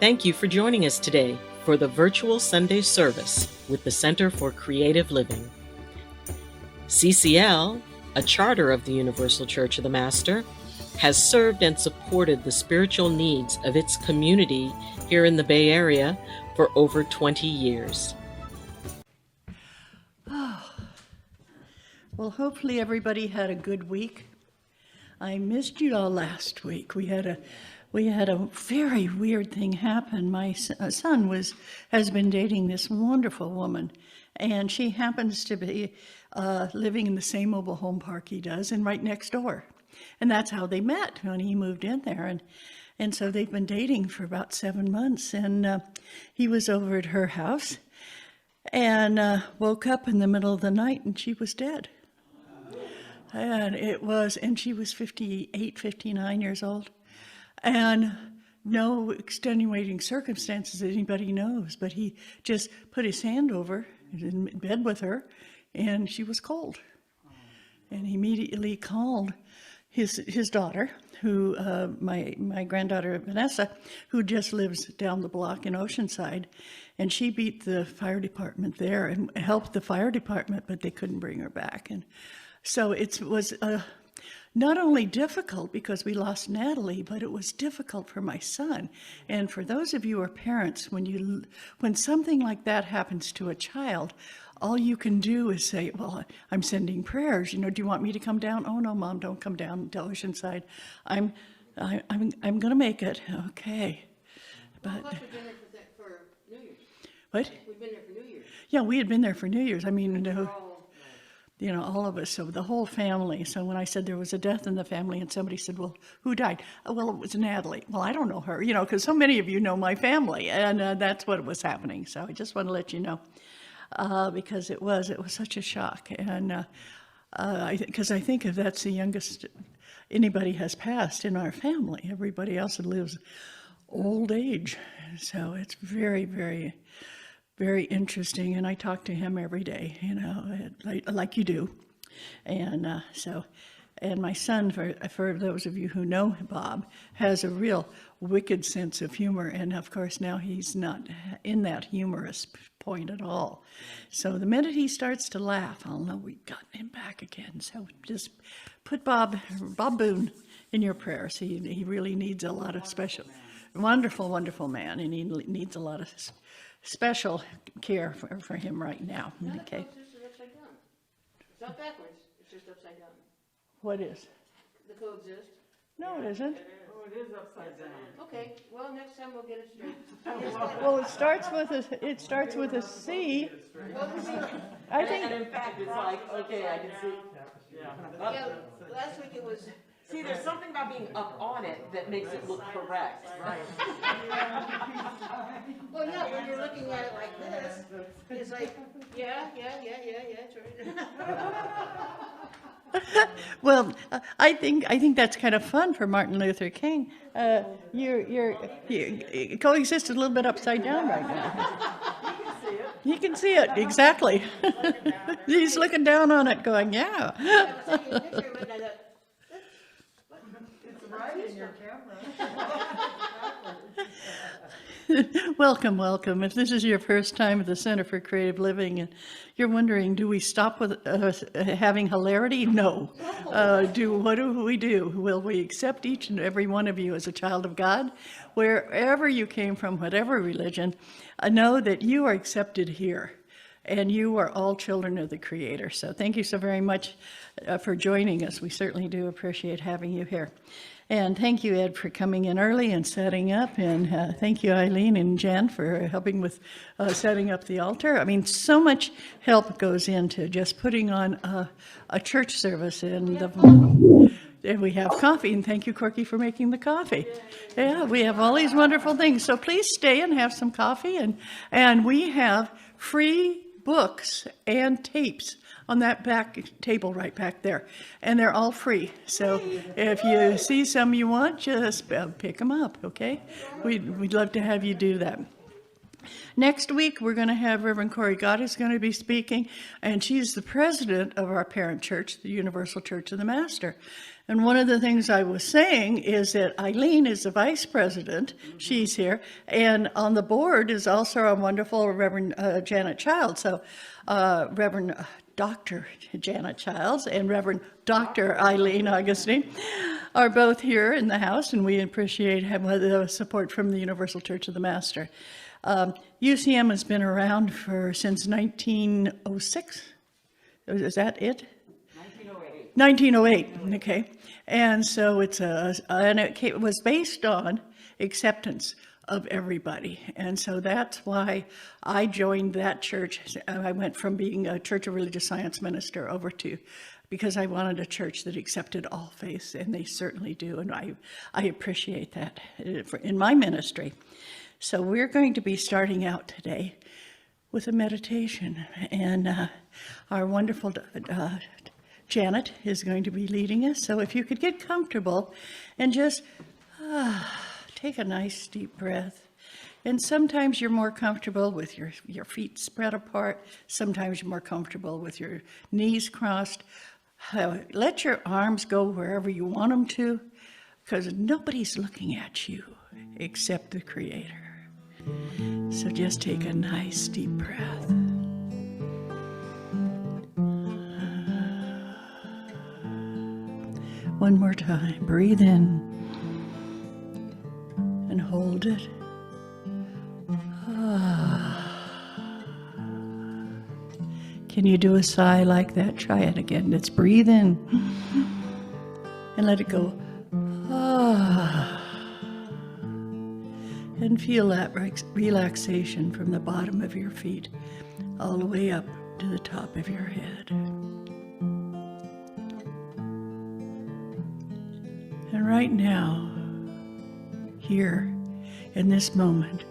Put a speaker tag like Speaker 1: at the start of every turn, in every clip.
Speaker 1: Thank you for joining us today for the virtual Sunday service with the Center for Creative Living. CCL, a charter of the Universal Church of the Master, has served and supported the spiritual needs of its community here in the Bay Area for over 20 years.
Speaker 2: Well, hopefully everybody had a good week. I missed you all last week. We had a very weird thing happen. My son has been dating this wonderful woman, and she happens to be living in the same mobile home park he does, and right next door. And that's how they met when he moved in there. And so they've been dating for about 7 months, and he was over at her house and woke up in the middle of the night, and she was dead. And she was 58, 59 years old. And no extenuating circumstances that anybody knows, but he just put his hand over in bed with her, and she was cold. And he immediately called his daughter, who my granddaughter Vanessa, who just lives down the block in Oceanside, and she beat the fire department there and helped the fire department, but they couldn't bring her back. And so it was not only difficult because we lost Natalie, but it was difficult for my son. And for those of you who are parents, when something like that happens to a child, all you can do is say, well, I'm sending prayers. Do you want me to come down? Oh, no, Mom, don't come down to Oceanside. I'm going to make it. Okay. But
Speaker 3: we've been there for New Year's.
Speaker 2: What?
Speaker 3: We've been there for New Year's.
Speaker 2: Yeah, we had been there for New Year's. I mean, all of us, so the whole family. So when I said there was a death in the family and somebody said, well, who died? Oh, well, it was Natalie. Well, I don't know her, because so many of you know my family, and that's what was happening. So I just want to let you know, because it was such a shock. And because I think if that's the youngest anybody has passed in our family, everybody else lives old age. So it's very, very, very interesting, and I talk to him every day, like you do. And and my son, for those of you who know Bob, has a real wicked sense of humor, and of course now he's not in that humorous point at all. So the minute he starts to laugh, I'll know we've gotten him back again. So just put Bob Boon in your prayers. He really needs a lot of special, wonderful, wonderful man, and he needs a lot of special care for him right now. Okay.
Speaker 3: It's upside down. It's not backwards. It's just upside down.
Speaker 2: What is?
Speaker 3: The coexist.
Speaker 2: No, it isn't.
Speaker 4: Oh, it is upside down.
Speaker 3: Okay. Well, next time we'll get it straight.
Speaker 2: Well, it starts with a C. I think.
Speaker 4: And in fact, it's like, okay, I can see.
Speaker 3: Yeah. Last week it was.
Speaker 4: See, there's something about being up on it that makes it look correct. Right.
Speaker 3: Well, yeah, when you're looking at it like this, it's like, yeah, that's right.
Speaker 2: Well, I think that's kind of fun for Martin Luther King. You coexist a little bit upside down right now. You can see it, exactly. He's looking down on it going, yeah.
Speaker 4: It's right in your camera.
Speaker 2: Welcome. If this is your first time at the Center for Creative Living and you're wondering, do we stop with having hilarity? No. What do we do? Will we accept each and every one of you as a child of God? Wherever you came from, whatever religion, know that you are accepted here. And you are all children of the Creator. So thank you so very much for joining us. We certainly do appreciate having you here. And thank you, Ed, for coming in early and setting up. And thank you, Ayleen and Jen, for helping with setting up the altar. I mean, so much help goes into just putting on a church service. And we have coffee. And thank you, Corky, for making the coffee. Yeah, we have all these wonderful things. So please stay and have some coffee. And we have free books and tapes on that back table right back there, and they're all free. So if you see some you want, just pick them up, okay? We'd love to have you do that. Next week, we're going to have Reverend Corey Gott is going to be speaking, and she's the president of our parent church, the Universal Church of the Master. And one of the things I was saying is that Ayleen is the vice president. She's here. And on the board is also our wonderful Reverend Janet Childs. So Reverend Dr. Janet Childs and Reverend Dr. Ayleen Augustine are both here in the house, and we appreciate the support from the Universal Church of the Master. UCM has been around since 1906. Is that it? 1908, okay. And so it was based on acceptance of everybody. And so that's why I joined that church. I went from being a Church of Religious Science minister over to, because I wanted a church that accepted all faiths, and they certainly do. And I appreciate that in my ministry. So we're going to be starting out today with a meditation. And our wonderful Janet is going to be leading us. So if you could get comfortable and just take a nice deep breath. And sometimes you're more comfortable with your feet spread apart. Sometimes you're more comfortable with your knees crossed. Let your arms go wherever you want them to, because nobody's looking at you except the Creator. So just take a nice deep breath. One more time. Breathe in and hold it. Can you do a sigh like that? Try it again. Let's breathe in and let it go. And feel that relaxation from the bottom of your feet all the way up to the top of your head. And right now, here, in this moment,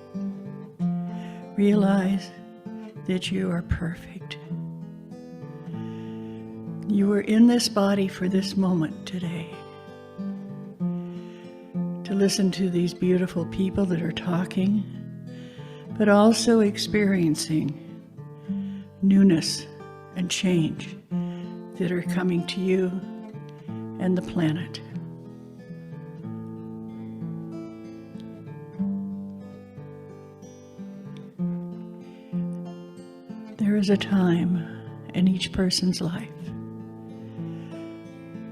Speaker 2: realize that you are perfect. You were in this body for this moment today, to listen to these beautiful people that are talking, but also experiencing newness and change that are coming to you and the planet. There is a time in each person's life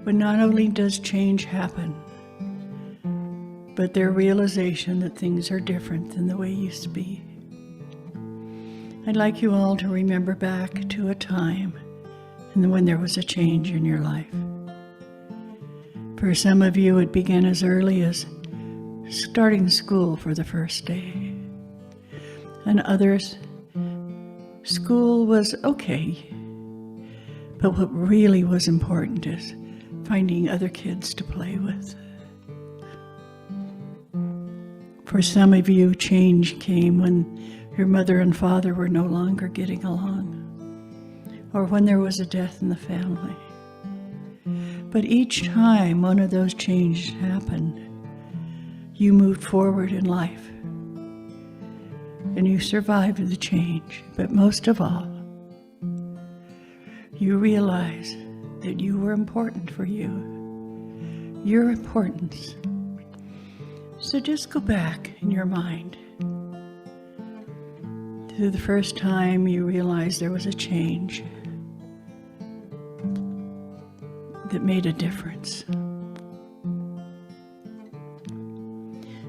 Speaker 2: when not only does change happen, but their realization that things are different than the way it used to be. I'd like you all to remember back to a time when there was a change in your life. For some of you, it began as early as starting school for the first day. And others, school was okay. But what really was important is finding other kids to play with. For some of you, change came when your mother and father were no longer getting along, or when there was a death in the family. But each time one of those changes happened, you moved forward in life, and you survived the change. But most of all, you realized that you were important for you, your importance. So just go back in your mind to the first time you realized there was a change that made a difference,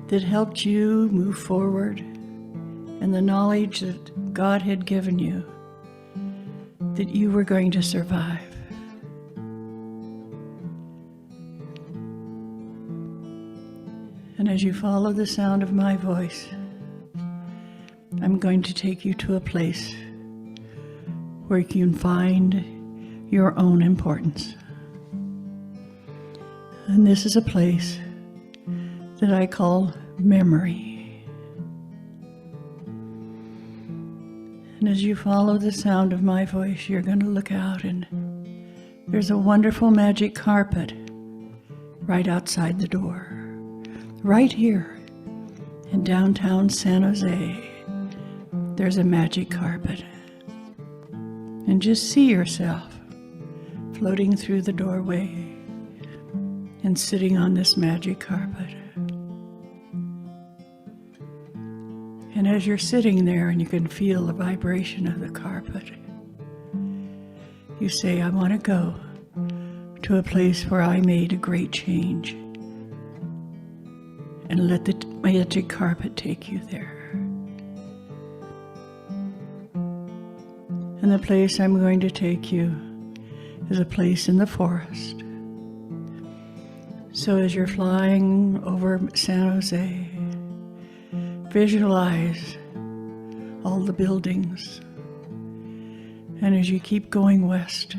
Speaker 2: that helped you move forward in the knowledge that God had given you, that you were going to survive. And as you follow the sound of my voice, I'm going to take you to a place where you can find your own importance. And this is a place that I call memory. And as you follow the sound of my voice, you're going to look out, and there's a wonderful magic carpet right outside the door. Right here in downtown San Jose, there's a magic carpet. And just see yourself floating through the doorway and sitting on this magic carpet. And as you're sitting there and you can feel the vibration of the carpet, you say, I want to go to a place where I made a great change, and let the magic carpet take you there. And the place I'm going to take you is a place in the forest. So as you're flying over San Jose, visualize all the buildings. And as you keep going west,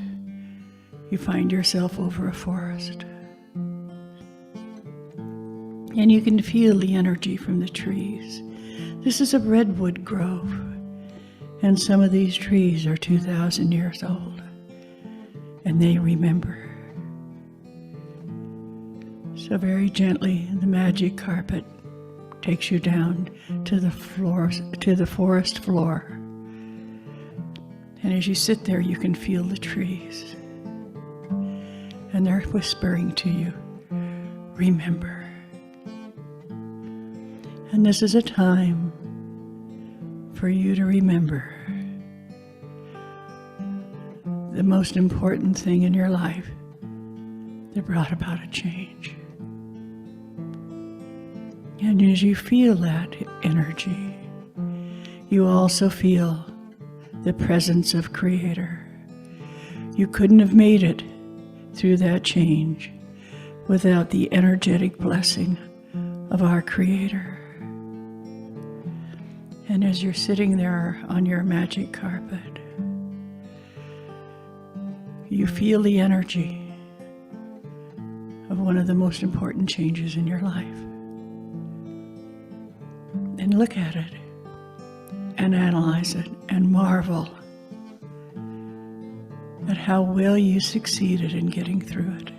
Speaker 2: you find yourself over a forest. And you can feel the energy from the trees. This is a redwood grove, and some of these trees are 2,000 years old, and they remember. So very gently, the magic carpet takes you down to the forest floor. And as you sit there, you can feel the trees, and they're whispering to you, remember. And this is a time for you to remember the most important thing in your life that brought about a change. And as you feel that energy, you also feel the presence of Creator. You couldn't have made it through that change without the energetic blessing of our Creator. And as you're sitting there on your magic carpet, you feel the energy of one of the most important changes in your life. And look at it and analyze it and marvel at how well you succeeded in getting through it.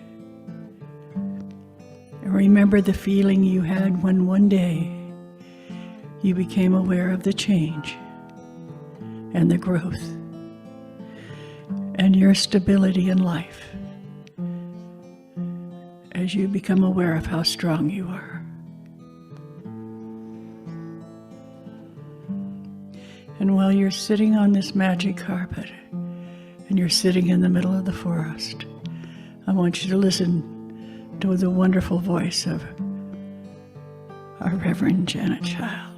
Speaker 2: And remember the feeling you had when one day you became aware of the change and the growth and your stability in life as you become aware of how strong you are. And while you're sitting on this magic carpet and you're sitting in the middle of the forest, I want you to listen to the wonderful voice of our Reverend Janet Child.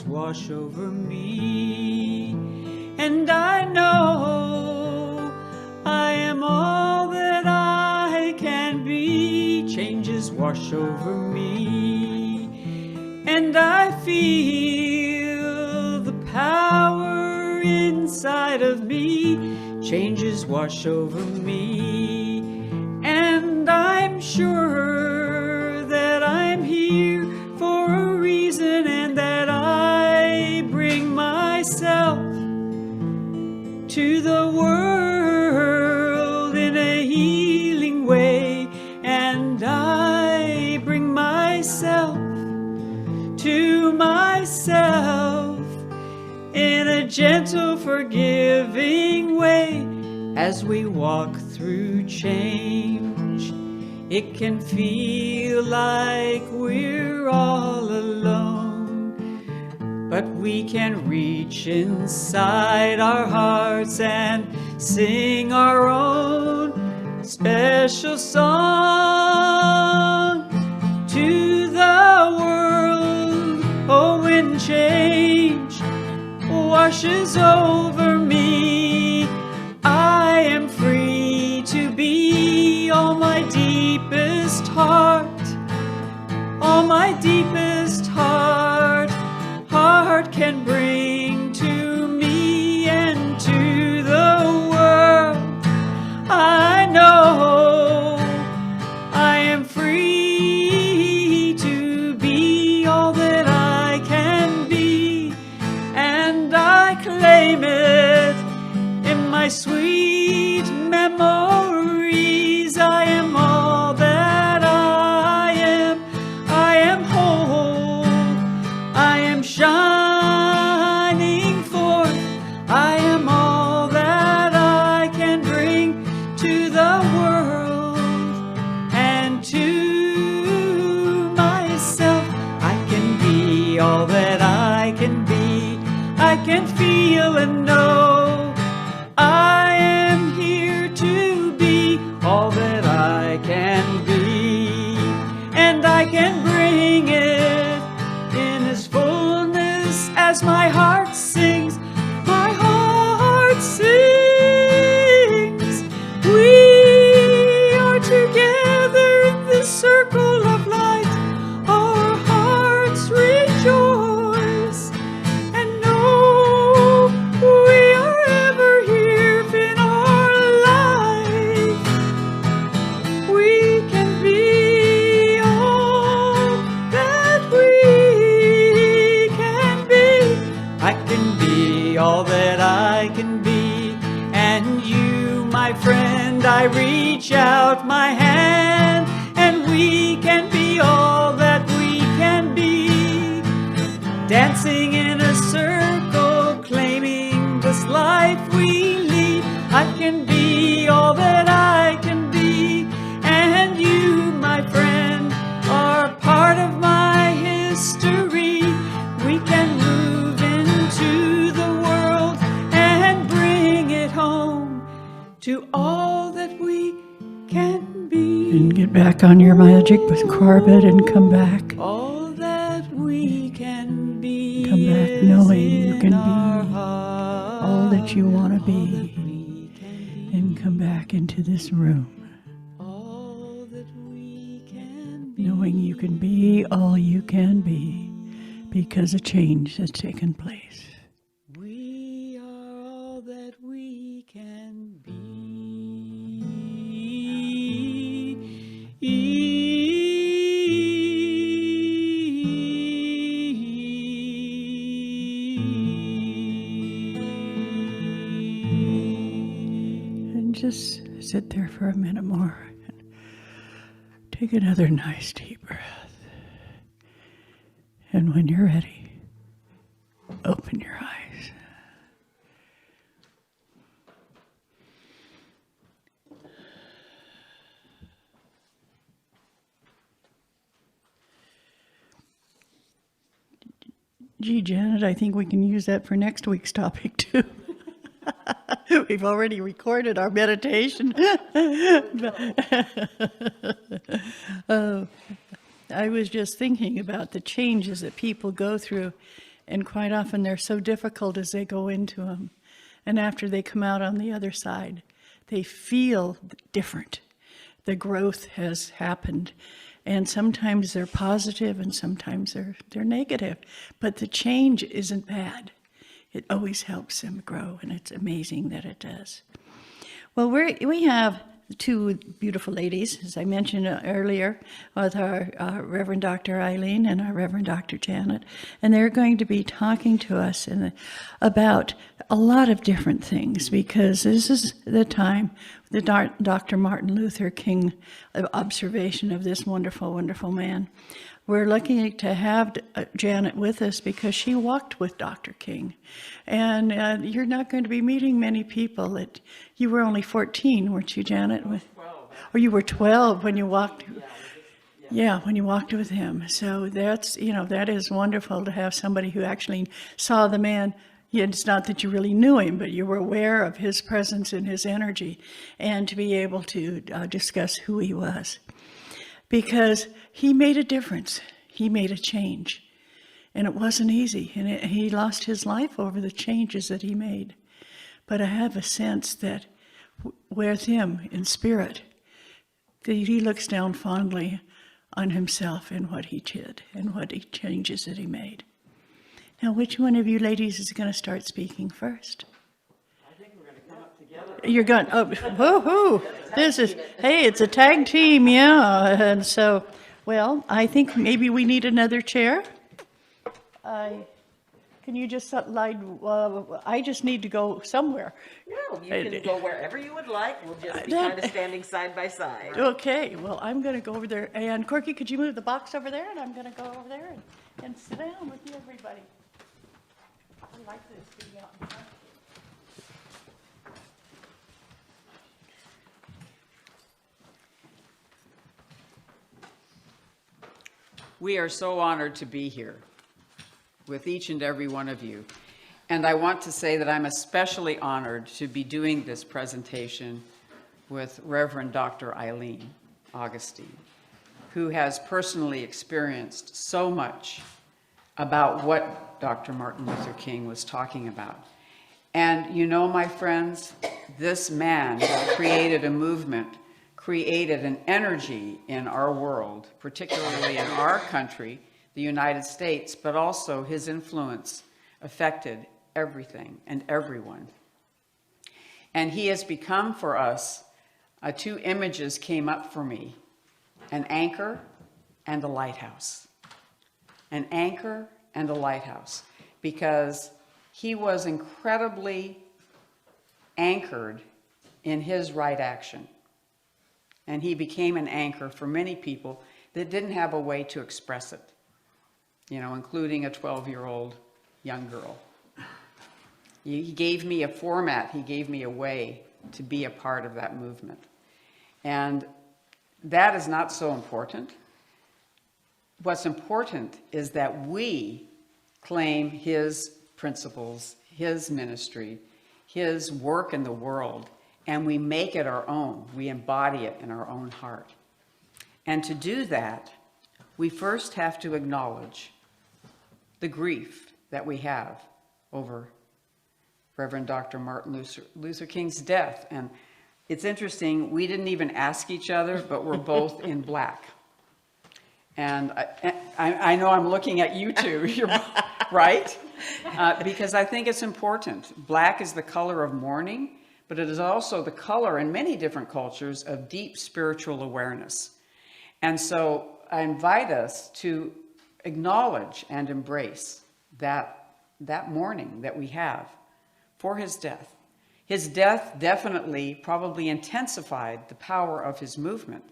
Speaker 5: Wash over me, and I know I am all that I can be. Changes wash over me, and I feel the power inside of me. Changes wash over me, and I'm sure that I'm here for a reason, and that I bring myself to the world in a healing way, and I bring myself to myself in a gentle, forgiving way. As we walk through change, it can feel like we're all alone, but we can reach inside our hearts and sing our own special song to the world. Oh, when change washes over me, I am free to be all my deepest heart, all my deepest heart can bring to me and to the world. I know I am free to be all that I can be, and I claim it in my sweet memories. I am all that I am. I And you, my friend, I reach out my hand, and we can be all that we can be, dancing in a circle, claiming this life we lead. I can be all that I can be, and you, my friend, are part of my history. We can move into the world and bring it home to all that we can be.
Speaker 2: And get back on your magic carpet and come back.
Speaker 5: All that we can be.
Speaker 2: Come back knowing you can be
Speaker 5: all
Speaker 2: all that you want to be. And come back into this room
Speaker 5: All that we can be.
Speaker 2: knowing you can be all you can be because a change has taken place.
Speaker 5: We are all that we can be.
Speaker 2: And just sit there for a minute more. Take another nice deep breath. And when you're ready, open your eyes. Gee, Janet, I think we can use that for next week's topic too. We've already recorded our meditation. I was just thinking about the changes that people go through, and quite often they're so difficult as they go into them. And after they come out on the other side, they feel different. The growth has happened. And sometimes they're positive and sometimes they're negative. But the change isn't bad. It always helps them grow, and it's amazing that it does. Well, we have two beautiful ladies, as I mentioned earlier, with our Reverend Dr. Ayleen and our Reverend Dr. Janet, and they're going to be talking to us about a lot of different things, because this is the time, the Dr. Martin Luther King observation of this wonderful, wonderful man. We're lucky to have Janet with us because she walked with Dr. King. And you're not going to be meeting many people that you were only 14, weren't you, Janet? Or you were 12 when you walked. Yeah, when you walked with him. So that's, that is wonderful to have somebody who actually saw the man. It's not that you really knew him, but you were aware of his presence and his energy, and to be able to discuss who he was. Because he made a difference. He made a change. And it wasn't easy. And he lost his life over the changes that he made. But I have a sense that with him in spirit, that he looks down fondly on himself and what he did and what he changes that he made. Now, which one of you ladies is going to start speaking first?
Speaker 5: I think we're going to come up together.
Speaker 2: You're going, woohoo! This is, hey, it's a tag team, yeah. And so, well, I think maybe we need another chair. Can you just slide, I just need to go somewhere.
Speaker 3: No, you can go wherever you would like. We'll just be kind of standing side by side.
Speaker 2: Okay, well, I'm going to go over there. And Corky, could you move the box over there? And I'm going to go over there and sit down with you, everybody. I like this being out in front.
Speaker 6: We are so honored to be here with each and every one of you. And I want to say that I'm especially honored to be doing this presentation with Reverend Dr. Ayleen, Augustine, who has personally experienced so much about what Dr. Martin Luther King was talking about. And you know, my friends, this man created a movement, created an energy in our world, particularly in our country, the United States, but also his influence affected everything and everyone. And he has become for us, two images came up for me, an anchor and a lighthouse. An anchor and a lighthouse, because he was incredibly anchored in his right action. And he became an anchor for many people that didn't have a way to express it, including a 12-year-old young girl. He gave me a format, he gave me a way to be a part of that movement. And that is not so important. What's important is that we claim his principles, his ministry, his work in the world, and we make it our own. We embody it in our own heart. And to do that, we first have to acknowledge the grief that we have over Reverend Dr. Martin Luther King's death. And it's interesting, we didn't even ask each other, but we're both in black. And I know I'm looking at you two, you're right? Because I think it's important. Black is the color of mourning, but it is also the color in many different cultures of deep spiritual awareness. And so I invite us to acknowledge and embrace that mourning that we have for his death. His death definitely probably intensified the power of his movement.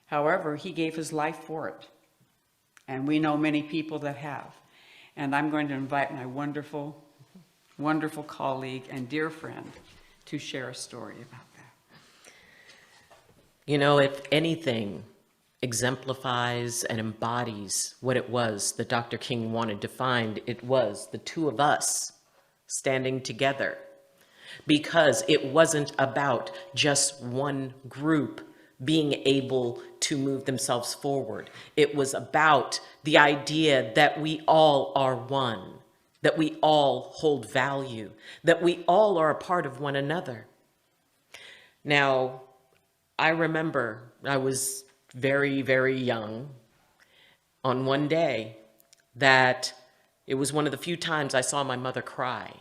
Speaker 6: However, he gave his life for it. And we know many people that have. And I'm going to invite my wonderful, wonderful colleague and dear friend to share a story about that.
Speaker 1: If anything exemplifies and embodies what it was that Dr. King wanted to find, it was the two of us standing together. Because it wasn't about just one group being able to move themselves forward. It was about the idea that we all are one, that we all hold value, that we all are a part of one another. Now, I remember I was very, very young on one day that it was one of the few times I saw my mother cry,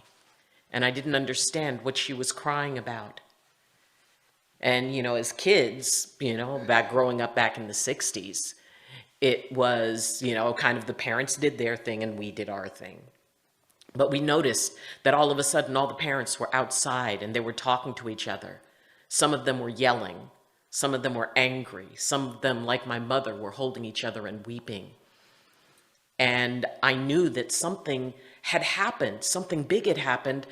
Speaker 1: and I didn't understand what she was crying about. And, as kids, growing up back in the 60s, it was, kind of the parents did their thing and we did our thing. But we noticed that all of a sudden all the parents were outside and they were talking to each other. Some of them were yelling. Some of them were angry. Some of them, like my mother, were holding each other and weeping. And I knew that something had happened, something big had happened.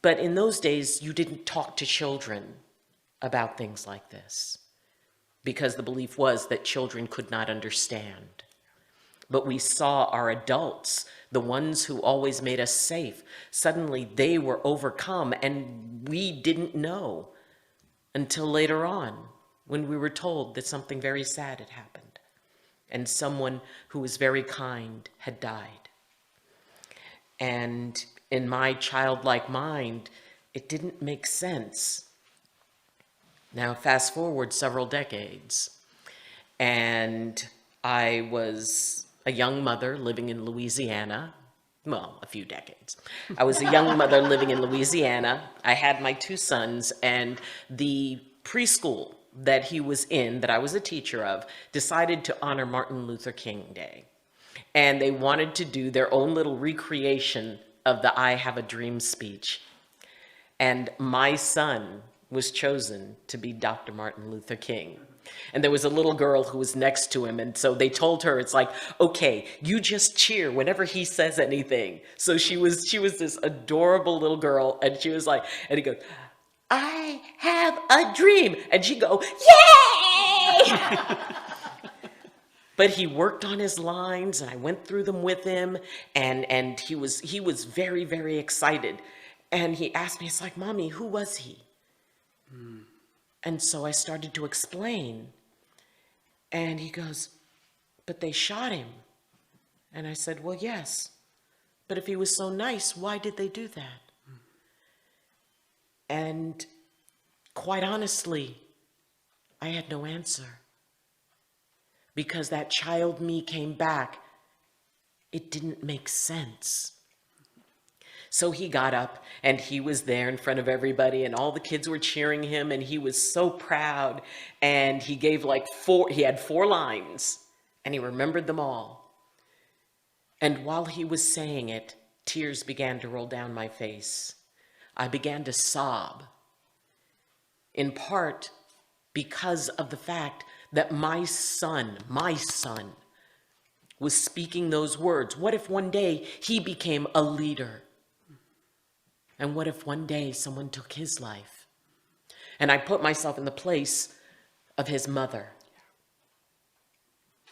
Speaker 1: But in those days, you didn't talk to children about things like this, because the belief was that children could not understand. But we saw our adults, the ones who always made us safe, suddenly they were overcome, and we didn't know until later on when we were told that something very sad had happened and someone who was very kind had died. And in my childlike mind, it didn't make sense. Now, fast forward several decades, and I was a young mother living in Louisiana. Well, a few decades. I was a young mother living in Louisiana. I had my two sons, and the preschool that he was in, that I was a teacher of, decided to honor Martin Luther King Day. And they wanted to do their own little recreation of the I Have a Dream speech. And my son was chosen to be Dr. Martin Luther King. And there was a little girl who was next to him. And so they told her, it's like, okay, you just cheer whenever he says anything. So she was this adorable little girl. And she was like, and he goes, I have a dream. And she'd go, yay! But he worked on his lines, and I went through them with him. And he was very, very excited. And he asked me, it's like, Mommy, who was he? And so I started to explain, and he goes, but they shot him. And I said, well, yes, but if he was so nice, why did they do that? And quite honestly, I had no answer, because that child me came back. It didn't make sense. So he got up and he was there in front of everybody, and all the kids were cheering him, and he was so proud. And he gave he had 4 lines, and he remembered them all. And while he was saying it, tears began to roll down my face. I began to sob. in part because of the fact that my son was speaking those words. What if one day he became a leader? And what if one day someone took his life? And I put myself in the place of his mother,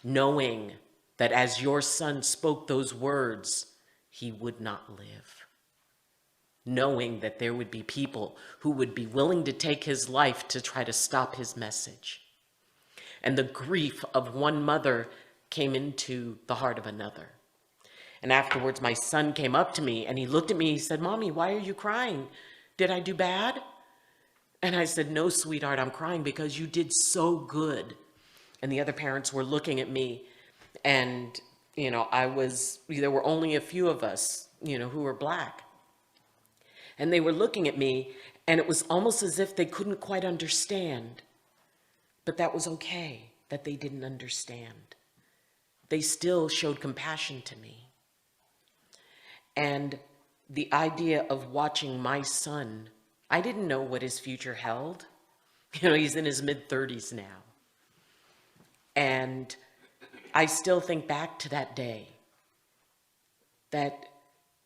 Speaker 1: knowing that as your son spoke those words, he would not live. Knowing that there would be people who would be willing to take his life to try to stop his message. And the grief of one mother came into the heart of another. And afterwards, my son came up to me and he looked at me, he said, "Mommy, why are you crying? Did I do bad?" And I said, "No, sweetheart, I'm crying because you did so good." And the other parents were looking at me, and, there were only a few of us, who were Black. And they were looking at me, and it was almost as if they couldn't quite understand. But that was okay, that they didn't understand. They still showed compassion to me. And the idea of watching my son, I didn't know what his future held. He's in his mid-30s now. And I still think back to that day, that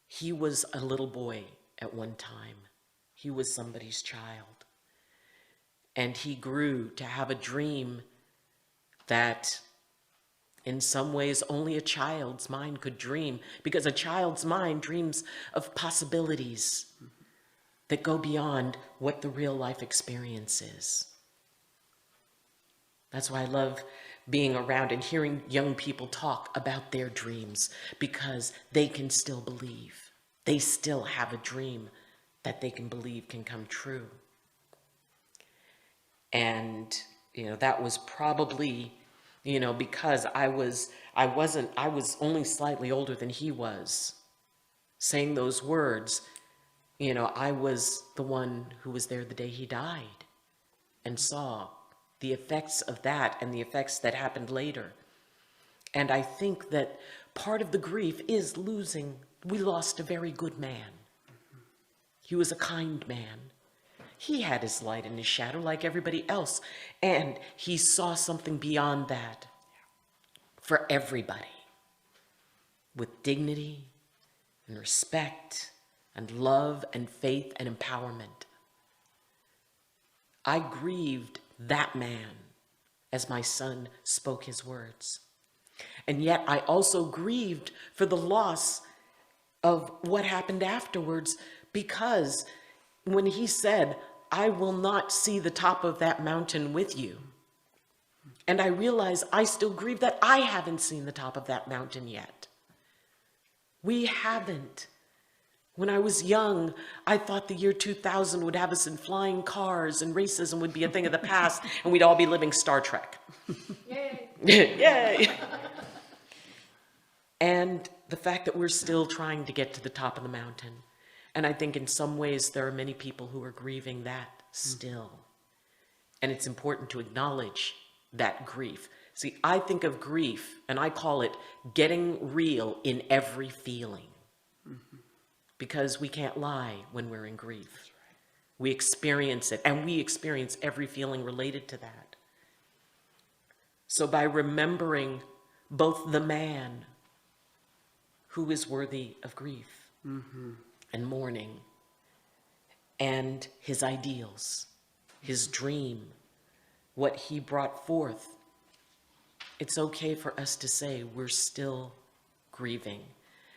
Speaker 1: he was a little boy at one time. He was somebody's child. And he grew to have a dream that in some ways only a child's mind could dream, because a child's mind dreams of possibilities that go beyond what the real life experience is. That's why I love being around and hearing young people talk about their dreams, because they can still believe. They still have a dream that they can believe can come true. And, that was probably, because I was only slightly older than he was. Saying those words, I was the one who was there the day he died and saw the effects of that and the effects that happened later. And I think that part of the grief is we lost a very good man. He was a kind man. He had his light and his shadow like everybody else, and he saw something beyond that for everybody, with dignity and respect and love and faith and empowerment. I grieved that man as my son spoke his words. And yet I also grieved for the loss of what happened afterwards, because when he said, "I will not see the top of that mountain with you," and I realize I still grieve that I haven't seen the top of that mountain yet. We haven't. When I was young, I thought the year 2000 would have us in flying cars and racism would be a thing of the past and we'd all be living Star Trek.
Speaker 3: Yay.
Speaker 1: Yay! And the fact that we're still trying to get to the top of the mountain. And I think in some ways there are many people who are grieving that still. And it's important to acknowledge that grief. See, I think of grief and I call it getting real in every feeling. Because we can't lie when we're in grief. We experience it, and we experience every feeling related to that. So by remembering both the man who is worthy of grief and mourning, and his ideals, his dream, what he brought forth, it's okay for us to say we're still grieving.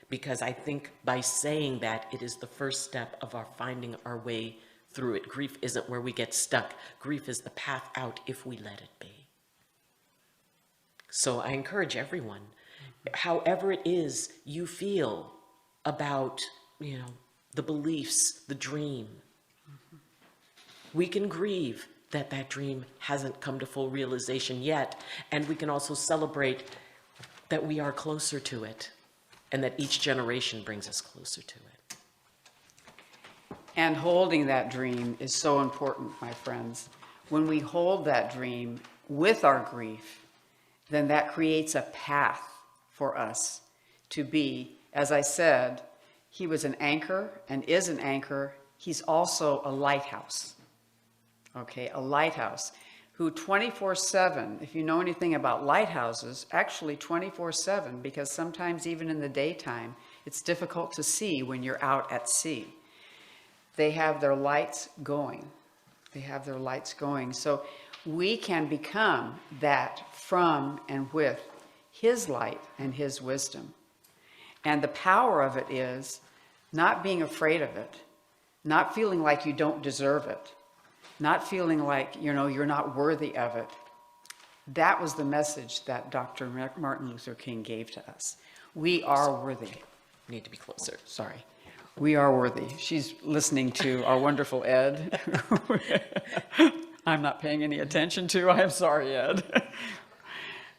Speaker 1: Because I think by saying that, it is the first step of our finding our way through it. Grief isn't where we get stuck. Grief is the path out if we let it be. So I encourage everyone, however it is you feel about, the beliefs, the dream, we can grieve that that dream hasn't come to full realization yet, and we can also celebrate that we are closer to it. And that each generation brings us closer to it.
Speaker 6: And holding that dream is so important, my friends. When we hold that dream with our grief, then that creates a path for us to be, as I said, he was an anchor and is an anchor. He's also a lighthouse. okay, a lighthouse, who 24/7, if you know anything about lighthouses, actually 24/7, because sometimes even in the daytime, it's difficult to see when you're out at sea. They have their lights going. They have their lights going. So we can become that from and with his light and his wisdom. And the power of it is not being afraid of it, not feeling like you don't deserve it, not feeling like, you're not worthy of it. That was the message that Dr. Martin Luther King gave to us. We are worthy.
Speaker 1: Need to be closer.
Speaker 6: Sorry. We are worthy. She's listening to our wonderful Ed. I'm not paying any attention to. I'm sorry, Ed.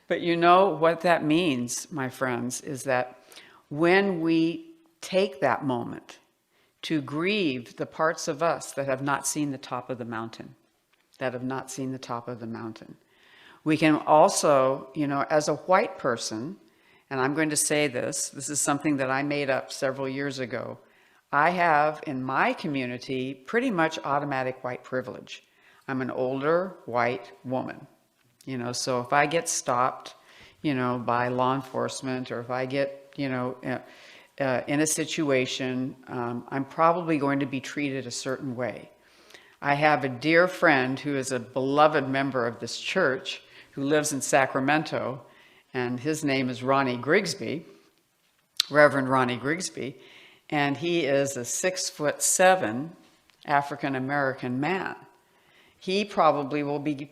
Speaker 6: But you know what that means, my friends, is that when we take that moment to grieve the parts of us that have not seen the top of the mountain, we can also, as a white person, and I'm going to say this is something that I made up several years ago. I have in my community pretty much automatic white privilege. I'm an older white woman, so if I get stopped, by law enforcement, or if I get, in a situation, I'm probably going to be treated a certain way. I have a dear friend who is a beloved member of this church who lives in Sacramento, and his name is Ronnie Grigsby, Reverend Ronnie Grigsby, and he is a 6'7" African-American man. He probably will be,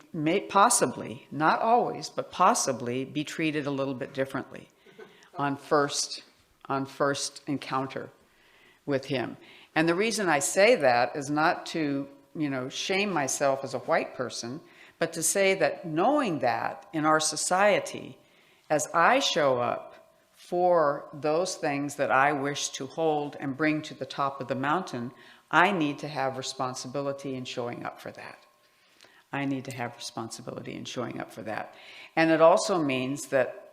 Speaker 6: possibly, not always, but possibly be treated a little bit differently on first encounter with him. And the reason I say that is not to, shame myself as a white person, but to say that knowing that in our society, as I show up for those things that I wish to hold and bring to the top of the mountain, I need to have responsibility in showing up for that. And it also means that,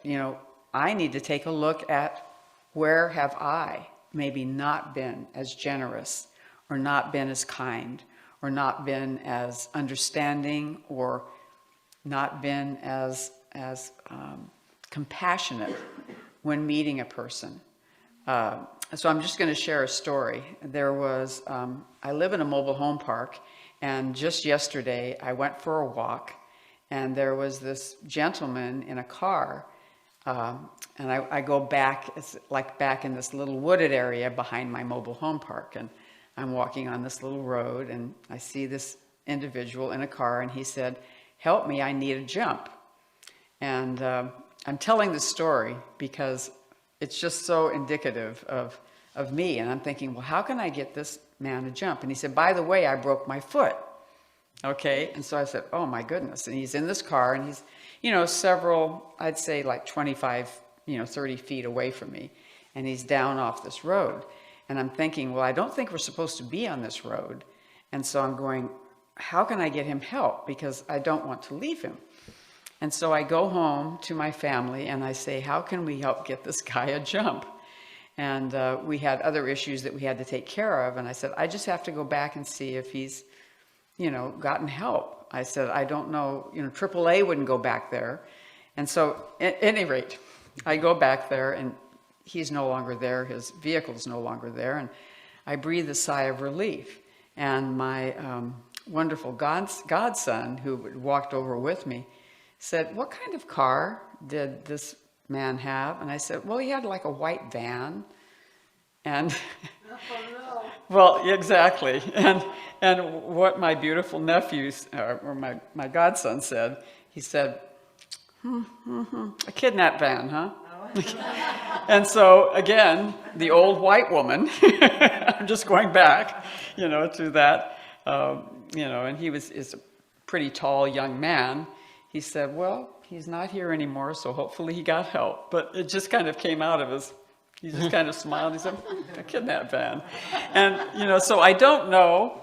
Speaker 6: I need to take a look at where have I maybe not been as generous, or not been as kind, or not been as understanding, or not been as compassionate when meeting a person. So I'm just going to share a story. There was, I live in a mobile home park, and just yesterday I went for a walk, and there was this gentleman in a car, and I go back, it's like back in this little wooded area behind my mobile home park, and I'm walking on this little road, and I see this individual in a car, and he said, "Help me, I need a jump." And I'm telling this story because it's just so indicative of me. And I'm thinking, well, how can I get this man to jump? And he said, "By the way, I broke my foot." Okay. And so I said, oh my goodness. And he's in this car, and he's, several, I'd say like 25, 30 feet away from me. And he's down off this road. And I'm thinking, well, I don't think we're supposed to be on this road. And so I'm going, how can I get him help? Because I don't want to leave him. And so I go home to my family and I say, how can we help get this guy a jump? And we had other issues that we had to take care of. And I said, I just have to go back and see if he's, gotten help. I said, I don't know, AAA wouldn't go back there. And so at any rate, I go back there and he's no longer there. His vehicle's no longer there. And I breathe a sigh of relief. And my wonderful godson, who walked over with me, said, "What kind of car did this man have?" And I said, "Well, he had like a white van." And well, exactly. And what my beautiful nephew, or my godson said, he said, "A kidnap van, huh?" And so again, the old white woman, I'm just going back, to that, and he is a pretty tall young man. He said, "Well, he's not here anymore, so hopefully he got help." But it just kind of came out of his, he just kind of smiled. He said, "A kidnap van." And, so I don't know,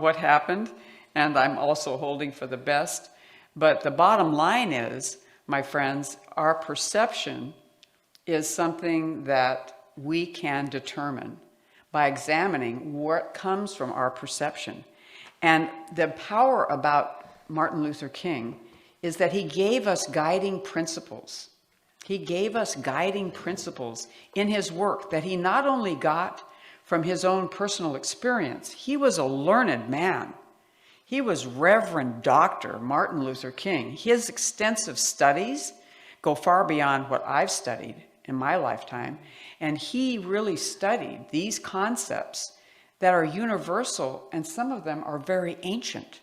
Speaker 6: what happened, and I'm also holding for the best. But the bottom line is, my friends, our perception is something that we can determine by examining what comes from our perception. And the power about Martin Luther King is that he gave us guiding principles. He gave us guiding principles in his work that he not only got from his own personal experience, he was a learned man. He was Reverend Dr. Martin Luther King. His extensive studies go far beyond what I've studied in my lifetime, and he really studied these concepts that are universal, and some of them are very ancient.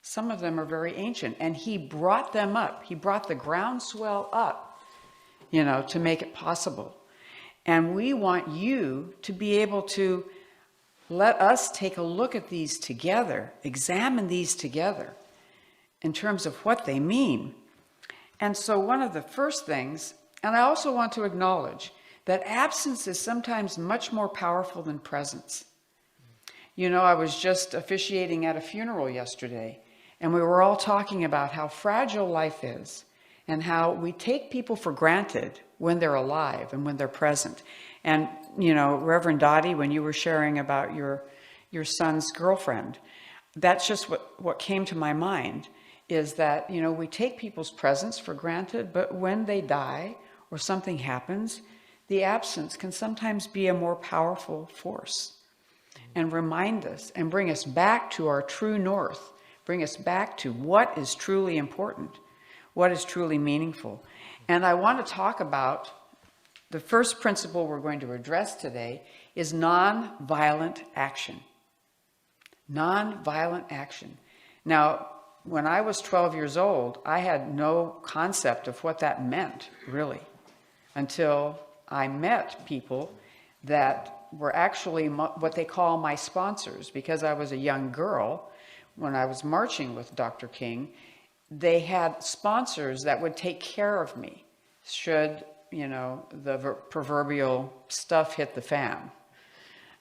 Speaker 6: Some of them are very ancient, and he brought them up. He brought the groundswell up, to make it possible. And we want you to be able to let us take a look at these together, examine these together in terms of what they mean. And so one of the first things, and I also want to acknowledge that absence is sometimes much more powerful than presence. I was just officiating at a funeral yesterday, and we were all talking about how fragile life is and how we take people for granted when they're alive and when they're present. And, Reverend Doti, when you were sharing about your son's girlfriend, that's just what came to my mind, is that, we take people's presence for granted, but when they die or something happens, the absence can sometimes be a more powerful force and remind us and bring us back to our true north, bring us back to what is truly important, what is truly meaningful. And I want to talk about the first principle we're going to address today is nonviolent action. Nonviolent action. Now, when I was 12 years old, I had no concept of what that meant, really, until I met people that were actually what they call my sponsors. Because I was a young girl, when I was marching with Dr. King, they had sponsors that would take care of me should, the proverbial stuff hit the fan.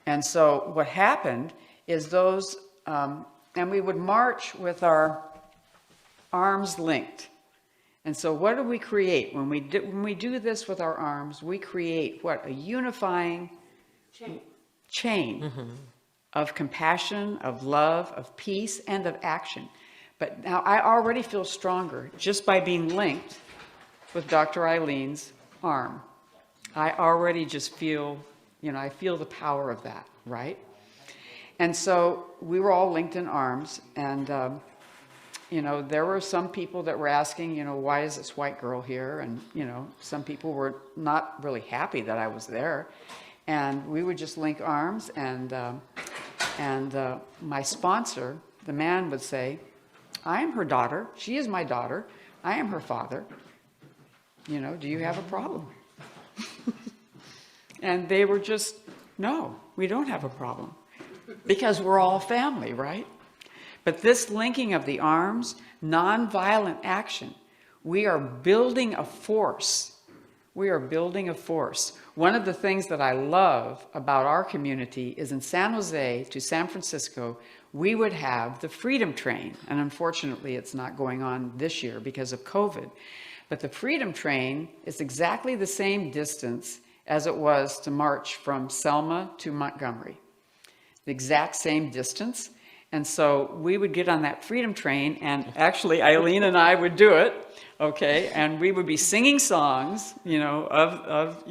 Speaker 6: And so what happened is those, and we would march with our arms linked. And so what do we create? When we do this with our arms, we create what? A unifying chain of compassion, of love, of peace, and of action. But now I already feel stronger just by being linked with Dr. Ayleen's arm. I already just feel, I feel the power of that, right? And so we were all linked in arms, and there were some people that were asking, why is this white girl here? And, some people were not really happy that I was there. And we would just link arms, and my sponsor, the man, would say, I am her daughter. She is my daughter. I am her father. Do you have a problem? And they were just, no, we don't have a problem. Because we're all family, right? But this linking of the arms, nonviolent action, we are building a force. We are building a force. One of the things that I love about our community is in San Jose to San Francisco, we would have the Freedom Train. And unfortunately, it's not going on this year because of COVID. But the Freedom Train is exactly the same distance as it was to march from Selma to Montgomery. The exact same distance. And so we would get on that Freedom Train, and actually Ayleen and I would do it, okay? And we would be singing songs, of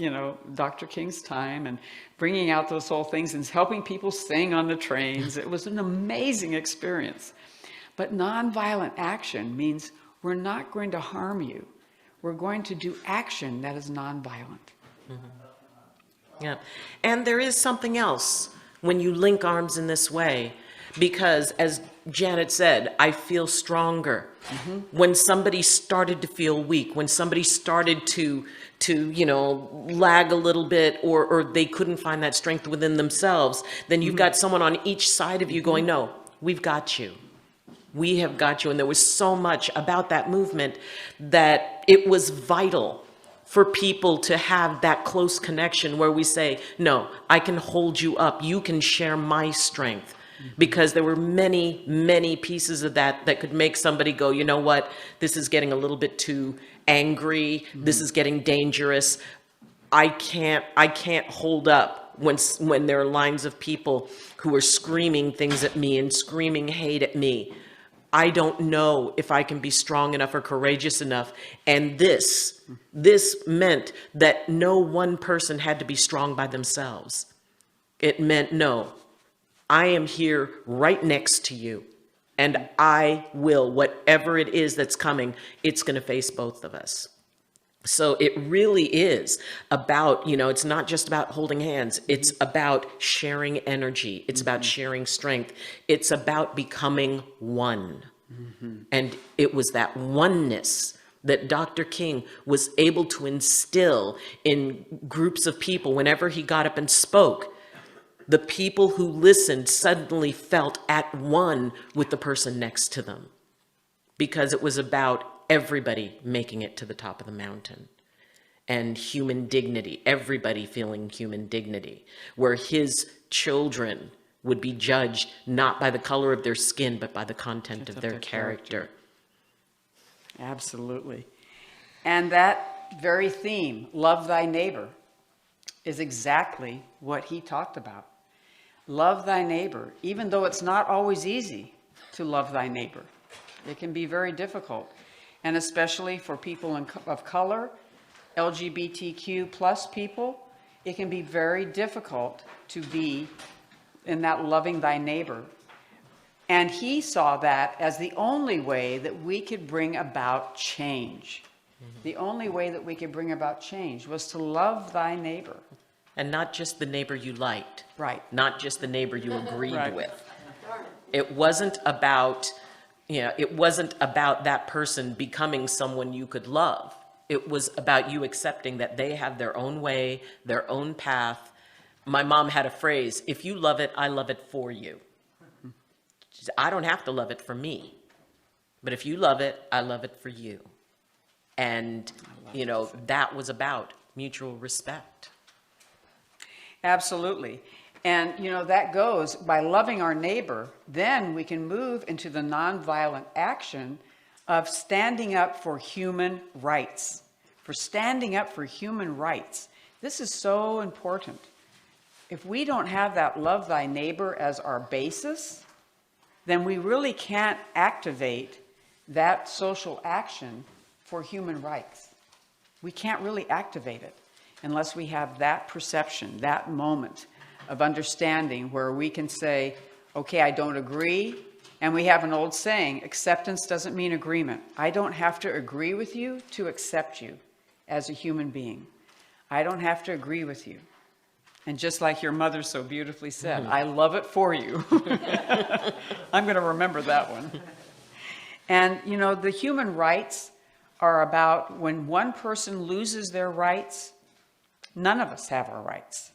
Speaker 6: Dr. King's time, and bringing out those whole things and helping people sing on the trains. It was an amazing experience. But nonviolent action means we're not going to harm you. We're going to do action that is nonviolent.
Speaker 1: Yeah, and there is something else when you link arms in this way. Because as Janet said, I feel stronger. When somebody started to feel weak, when somebody started to lag a little bit, or they couldn't find that strength within themselves, then you've got someone on each side of you going, no, we've got you. We have got you. And there was so much about that movement that it was vital for people to have that close connection where we say, no, I can hold you up. You can share my strength. Because there were many, many pieces of that could make somebody go, you know what, this is getting a little bit too angry. This is getting dangerous. I can't hold up when there are lines of people who are screaming things at me and screaming hate at me. I don't know if I can be strong enough or courageous enough. And this meant that no one person had to be strong by themselves. It meant, no, I am here right next to you. And I will, whatever it is that's coming, it's going to face both of us. So it really is about, it's not just about holding hands. It's about sharing energy. It's about sharing strength. It's about becoming one. And it was that oneness that Dr. King was able to instill in groups of people whenever he got up and spoke. The people who listened suddenly felt at one with the person next to them, because it was about everybody making it to the top of the mountain, and human dignity, everybody feeling human dignity, where his children would be judged not by the color of their skin, but by the content of their character.
Speaker 6: Absolutely. And that very theme, love thy neighbor, is exactly what he talked about. Love thy neighbor, even though it's not always easy to love thy neighbor. It can be very difficult. And especially for people of color, LGBTQ plus people, it can be very difficult to be in that loving thy neighbor. And he saw that as the only way that we could bring about change. The only way that we could bring about change was to love thy neighbor.
Speaker 1: And not just the neighbor you liked.
Speaker 6: Right.
Speaker 1: Not just the neighbor you agreed
Speaker 6: Right.
Speaker 1: with. It wasn't about, it wasn't about that person becoming someone you could love. It was about you accepting that they have their own way, their own path. My mom had a phrase, if you love it, I love it for you. She said, I don't have to love it for me. But if you love it, I love it for you. And, that was about mutual respect.
Speaker 6: Absolutely. And, that goes by loving our neighbor, then we can move into the nonviolent action of standing up for human rights. For standing up for human rights. This is so important. If we don't have that love thy neighbor as our basis, then we really can't activate that social action for human rights. We can't really activate it unless we have that perception, that moment of understanding where we can say, okay, I don't agree. And we have an old saying, acceptance doesn't mean agreement. I don't have to agree with you to accept you as a human being. I don't have to agree with you. And just like your mother so beautifully said, I love it for you. I'm going to remember that one. And, the human rights are about when one person loses their rights, none of us have our rights.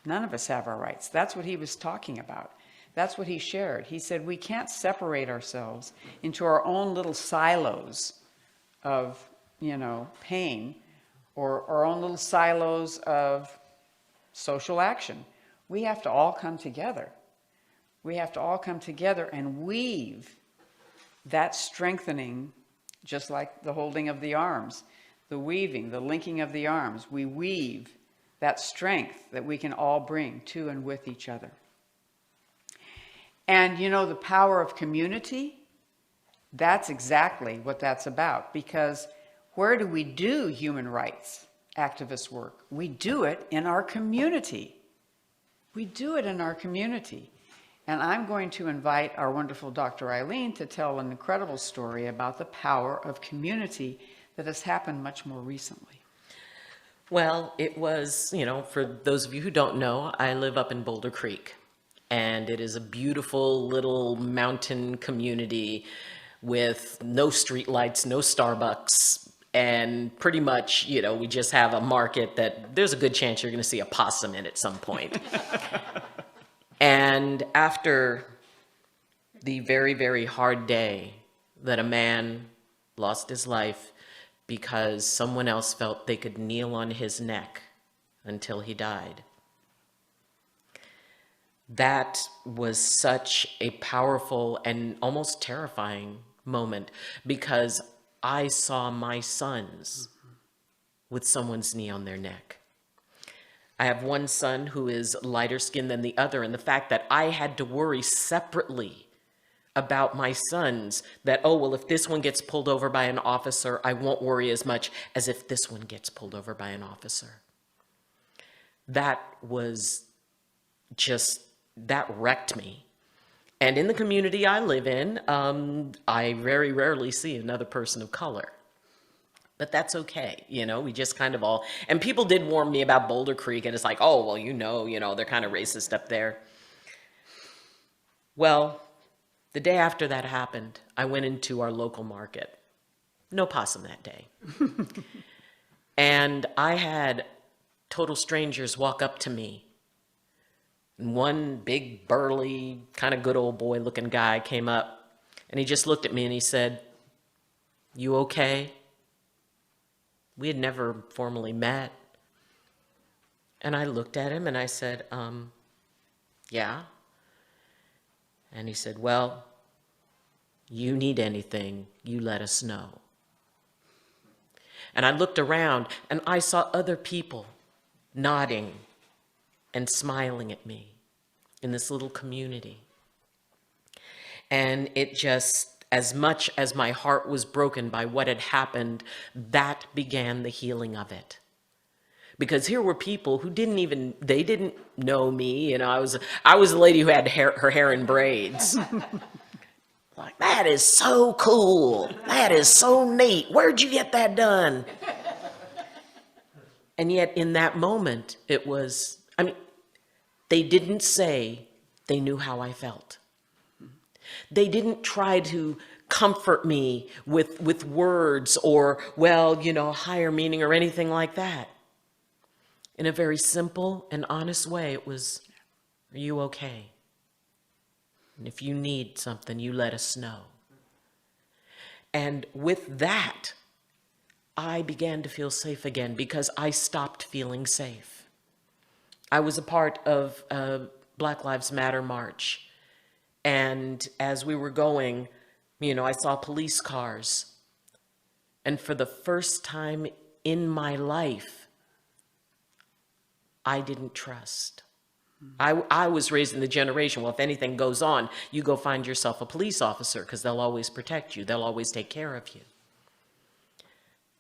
Speaker 6: None of us have our rights. That's what he was talking about. That's what he shared. He said we can't separate ourselves into our own little silos of, pain, or our own little silos of social action. We have to all come together. We have to all come together and weave that strengthening, just like the holding of the arms, the weaving, the linking of the arms. We weave that strength that we can all bring to and with each other. And the power of community, that's exactly what that's about. Because where do we do human rights activist work? We do it in our community. We do it in our community. And I'm going to invite our wonderful Dr. Ayleen to tell an incredible story about the power of community that has happened much more recently.
Speaker 1: Well, it was, for those of you who don't know, I live up in Boulder Creek. And it is a beautiful little mountain community with no streetlights, no Starbucks, and pretty much, we just have a market that there's a good chance you're going to see a possum in at some point. And after the very, very hard day that a man lost his life because someone else felt they could kneel on his neck until he died, that was such a powerful and almost terrifying moment, because I saw my sons with someone's knee on their neck. I have one son who is lighter skinned than the other, and the fact that I had to worry separately about my sons, that, oh, well, if this one gets pulled over by an officer, I won't worry as much as if this one gets pulled over by an officer. That was just, that wrecked me. And in the community I live in, I very rarely see another person of color. But that's okay, you know, we just kind of all, and people did warn me about Boulder Creek, and it's like, oh, well, you know, they're kind of racist up there. Well, the day after that happened, I went into our local market. No possum that day. And I had total strangers walk up to me. And one big, burly, kind of good old boy looking guy came up, and he just looked at me and he said, "You okay?" We had never formally met. And I looked at him and I said, yeah. And he said, "Well, you need anything, you let us know." And I looked around and I saw other people nodding and smiling at me in this little community. And it just, as much as my heart was broken by what had happened, that began the healing of it. Because here were people who they didn't know me. You know, I was a lady who had her hair in braids. Like, that is so cool. That is so neat. Where'd you get that done? And yet in that moment, it was, I mean, they didn't say they knew how I felt. They didn't try to comfort me with words or, well, you know, higher meaning or anything like that. In a very simple and honest way, it was, "Are you okay? And if you need something, you let us know." And with that, I began to feel safe again because I stopped feeling safe. I was a part of a Black Lives Matter march. And as we were going, you know, I saw police cars. And for the first time in my life, I didn't trust. I was raised in the generation, well, if anything goes on, you go find yourself a police officer because they'll always protect you. They'll always take care of you.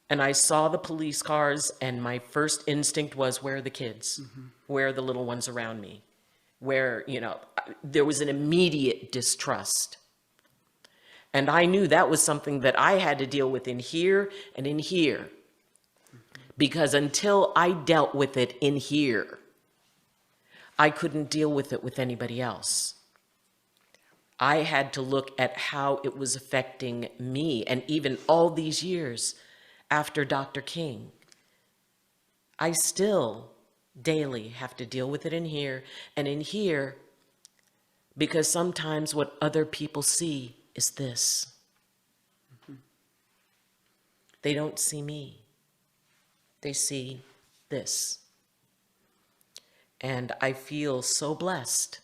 Speaker 1: And I saw the police cars, and my first instinct was, where are the kids? Where are the little ones around me? Where, you know, there was an immediate distrust. And I knew that was something that I had to deal with in here and in here. Because until I dealt with it in here, I couldn't deal with it with anybody else. I had to look at how it was affecting me. And even all these years after Dr. King, I still daily have to deal with it in here and in here, because sometimes what other people see is this. They don't see me. They see this. And I feel so blessed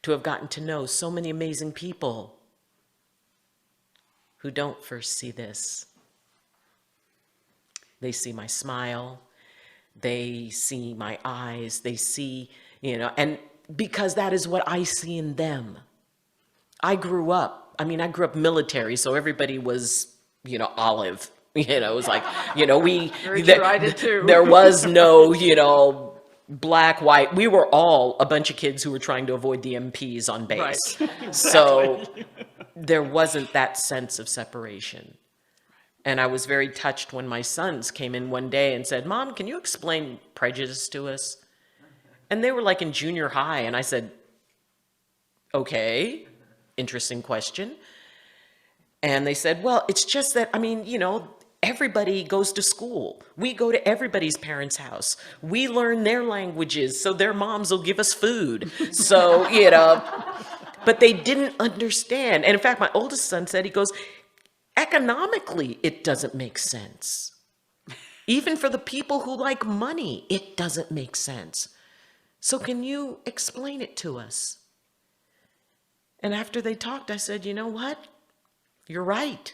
Speaker 1: to have gotten to know so many amazing people who don't first see this. They see my smile. They see my eyes. They see, you know, and because that is what I see in them. I grew up military, so everybody was, you know, olive. You know, it was like, you know,
Speaker 6: I did too.
Speaker 1: There was no, you know, black, white. We were all a bunch of kids who were trying to avoid the MPs on base.
Speaker 6: Right.
Speaker 1: So there wasn't that sense of separation. And I was very touched when my sons came in one day and said, "Mom, can you explain prejudice to us?" And they were like in junior high. And I said, "Okay, interesting question." And they said, "Well, it's just that, I mean, you know, everybody goes to school. We go to everybody's parents' house. We learn their languages so their moms will give us food." So, you know, but they didn't understand. And in fact, my oldest son said, he goes, "Economically, it doesn't make sense. Even for the people who like money, it doesn't make sense. So can you explain it to us?" And after they talked, I said, "You know what? You're right.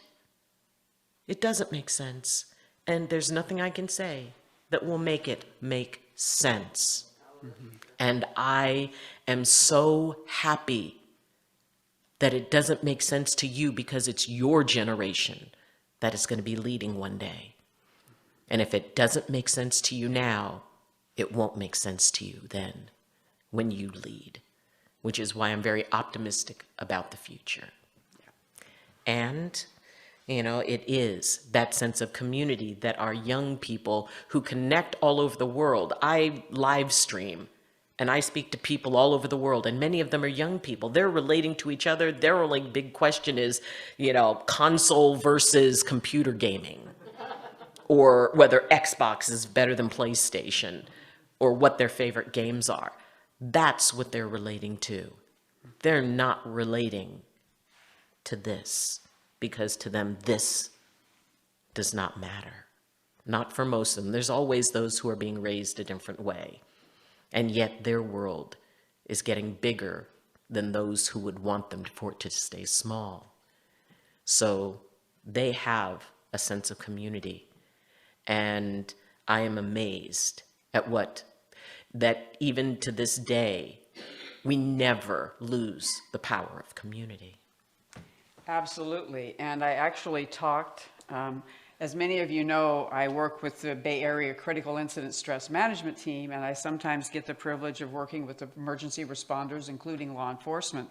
Speaker 1: It doesn't make sense. And there's nothing I can say that will make it make sense." And I am so happy that it doesn't make sense to you because it's your generation that is going to be leading one day. And if it doesn't make sense to you now, it won't make sense to you then when you lead, which is why I'm very optimistic about the future. And, you know, it is that sense of community that our young people who connect all over the world. I live stream and I speak to people all over the world, and many of them are young people. They're relating to each other. Their only big question is, you know, console versus computer gaming, or whether Xbox is better than PlayStation, or what their favorite games are. That's what they're relating to. They're not relating to this, because to them, this does not matter. Not for most of them. There's always those who are being raised a different way. And yet their world is getting bigger than those who would want them for it to stay small. So they have a sense of community. And I am amazed at that even to this day, we never lose the power of community.
Speaker 6: Absolutely. And I actually talked, as many of you know, I work with the Bay Area Critical Incident Stress Management Team, and I sometimes get the privilege of working with the emergency responders, including law enforcement.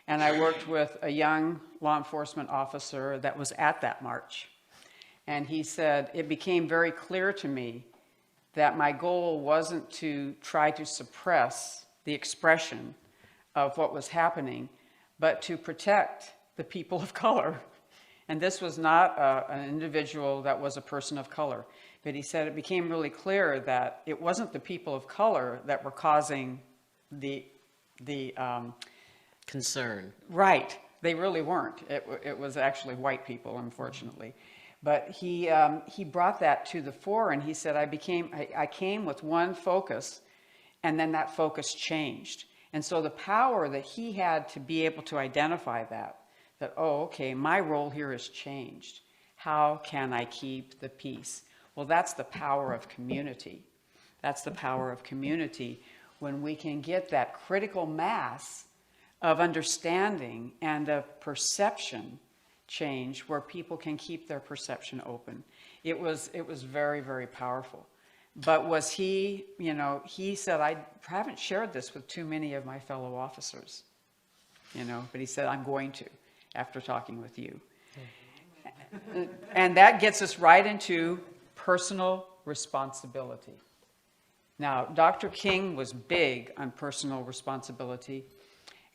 Speaker 6: And I worked with a young law enforcement officer that was at that march. And he said, it became very clear to me that my goal wasn't to try to suppress the expression of what was happening, but to protect the people of color. And this was not an individual that was a person of color. But he said it became really clear that it wasn't the people of color that were causing the
Speaker 1: Concern.
Speaker 6: right. They really weren't. It was actually white people, unfortunately. But he brought that to the fore, and he said, I came with one focus, and then that focus changed. And so the power that he had to be able to identify that, oh, okay, my role here has changed. How can I keep the peace? Well, that's the power of community. That's the power of community, when we can get that critical mass of understanding and the perception change where people can keep their perception open. It was very, very powerful. But was he, you know, he said, I haven't shared this with too many of my fellow officers, you know, but he said, I'm going to, after talking with you. And that gets us right into personal responsibility. Now, Dr. King was big on personal responsibility,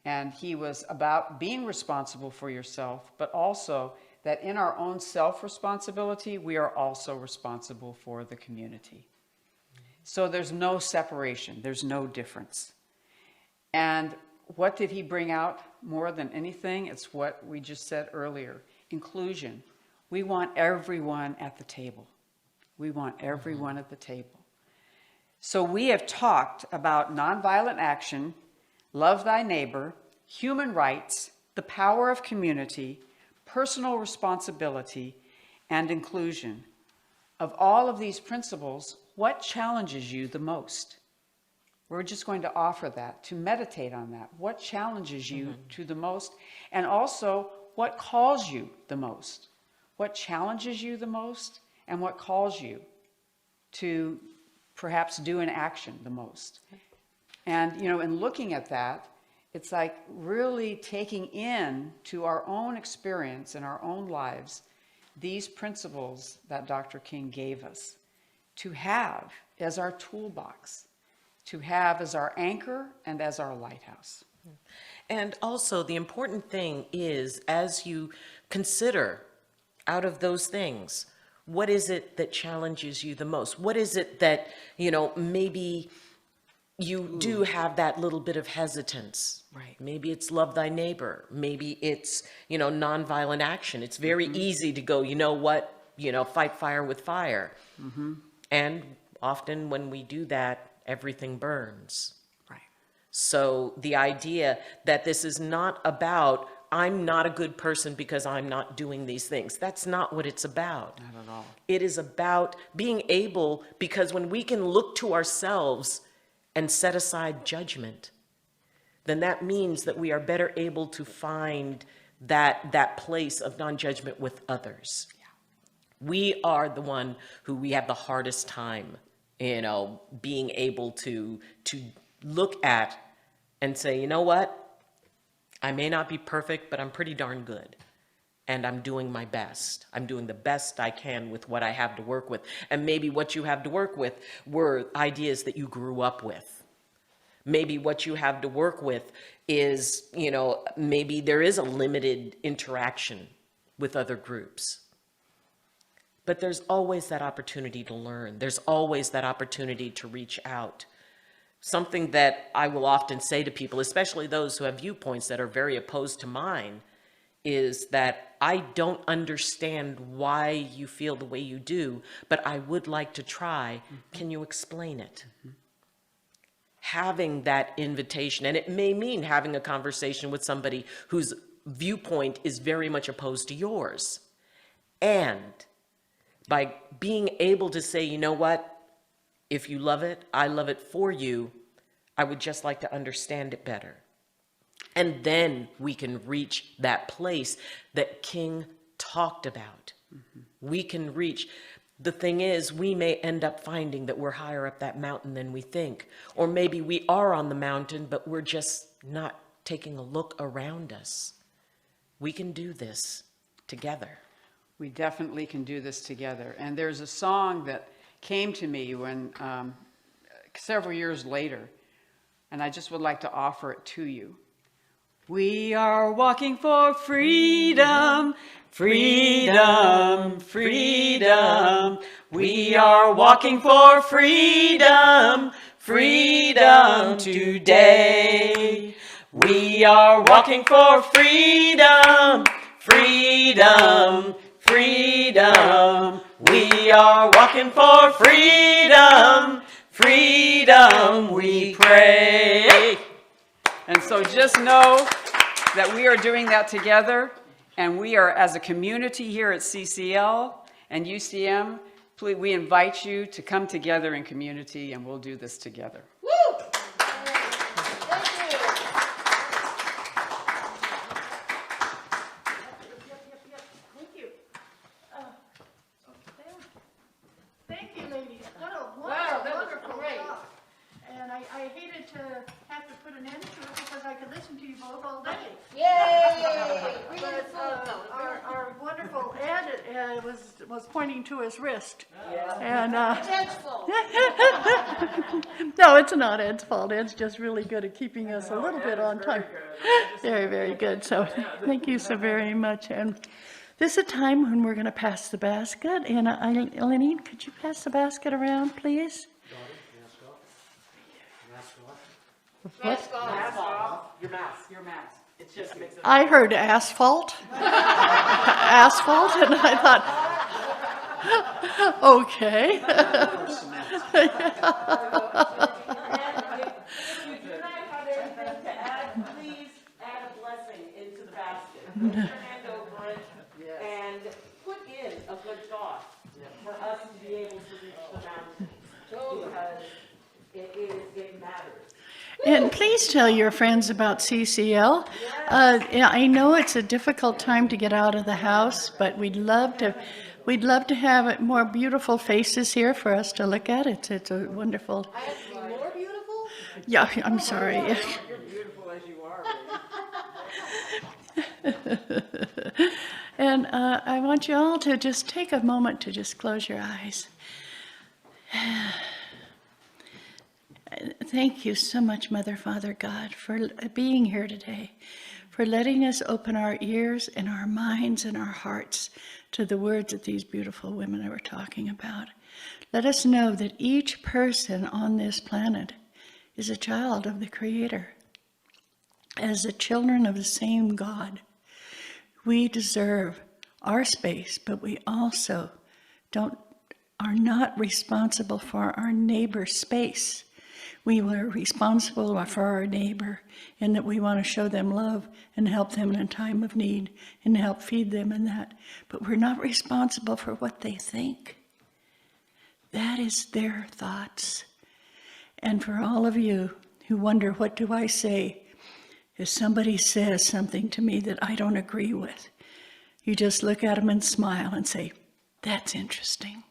Speaker 6: and he was about being responsible for yourself, but also that in our own self-responsibility, we are also responsible for the community. So there's no separation, there's no difference. And what did he bring out more than anything? It's what we just said earlier, inclusion. We want everyone at the table. We want everyone at the table. So we have talked about nonviolent action, love thy neighbor, human rights, the power of community, personal responsibility, and inclusion. Of all of these principles, what challenges you the most? We're just going to offer that, to meditate on that. What challenges you to the most? And also, what calls you the most? What challenges you the most? And what calls you to perhaps do an action the most? And, you know, in looking at that, it's like really taking in to our own experience in our own lives these principles that Dr. King gave us to have as our toolbox, to have as our anchor and as our lighthouse.
Speaker 1: And also the important thing is, as you consider out of those things, what is it that challenges you the most? What is it that, you know, maybe you do have that little bit of hesitance? Right. Maybe it's love thy neighbor. Maybe it's, you know, nonviolent action. It's very easy to go, you know what, you know, fight fire with fire. And often when we do that, everything burns.
Speaker 6: Right.
Speaker 1: So the idea that this is not about, I'm not a good person because I'm not doing these things. That's not what it's about.
Speaker 6: Not at all.
Speaker 1: It is about being able, because when we can look to ourselves and set aside judgment, then that means that we are better able to find that place of non-judgment with others. We are the one who we have the hardest time, being able to look at and say, you know what? I may not be perfect, but I'm pretty darn good. And I'm doing my best. I'm doing the best I can with what I have to work with. And maybe what you have to work with were ideas that you grew up with. Maybe what you have to work with is, maybe there is a limited interaction with other groups. But there's always that opportunity to learn. There's always that opportunity to reach out. Something that I will often say to people, especially those who have viewpoints that are very opposed to mine, is that I don't understand why you feel the way you do, but I would like to try. Can you explain it? Having that invitation, and it may mean having a conversation with somebody whose viewpoint is very much opposed to yours. And by being able to say, you know what, if you love it, I love it for you, I would just like to understand it better. And then we can reach that place that King talked about. We can reach. The thing is, we may end up finding that we're higher up that mountain than we think. Or maybe we are on the mountain, but we're just not taking a look around us. We can do this together.
Speaker 6: We definitely can do this together. And there's a song that came to me when several years later, and I just would like to offer it to you. We are walking for freedom, freedom, freedom. We are walking for freedom, freedom today. We are walking for freedom, freedom, freedom. We are walking for freedom, freedom, we pray. And so just know that we are doing that together, and we are, as a community here at CCL and UCM, we invite you to come together in community, and we'll do this together.
Speaker 3: Woo! Thank you.
Speaker 2: Thank you, ladies. What a
Speaker 3: Wow, that was
Speaker 2: wonderful
Speaker 3: great.
Speaker 2: talk. And I hated to have to put an end to it because I could listen to you both all day.
Speaker 3: Yay!
Speaker 2: But our wonderful Ed was pointing to his wrist. And
Speaker 3: That's full.
Speaker 2: no, it's not Ed's fault. Ed's just really good at keeping us a little bit on time. Very, very good. So thank you so very much. And this is a time when we're going to pass the basket. And Ayleen, could you pass the basket around, please?
Speaker 3: Mask off.
Speaker 4: Mask off. Your mask. It just makes it.
Speaker 2: I heard asphalt, asphalt, and I thought, okay.
Speaker 4: If you do not have anything to add, please add a blessing into the basket. Put your hand over it and put in a good thought for us to be able to reach the mountain, because it matters.
Speaker 2: And please tell your friends about CCL. I know it's a difficult time to get out of the house, but we'd love to have more beautiful faces here for us to look at. It's a wonderful.
Speaker 3: I have to be more beautiful?
Speaker 2: Yeah, I'm sorry.
Speaker 5: You're beautiful as you are, baby.
Speaker 2: And I want you all to just take a moment to just close your eyes. Thank you so much, Mother, Father, God, for being here today, for letting us open our ears and our minds and our hearts to the words that these beautiful women were talking about. Let us know that each person on this planet is a child of the Creator. As the children of the same God, we deserve our space, but we also are not responsible for our neighbor's space. We were responsible for our neighbor, and that we want to show them love and help them in a time of need and help feed them in that. But we're not responsible for what they think. That is their thoughts. And for all of you who wonder, what do I say? If somebody says something to me that I don't agree with, you just look at them and smile and say, that's interesting.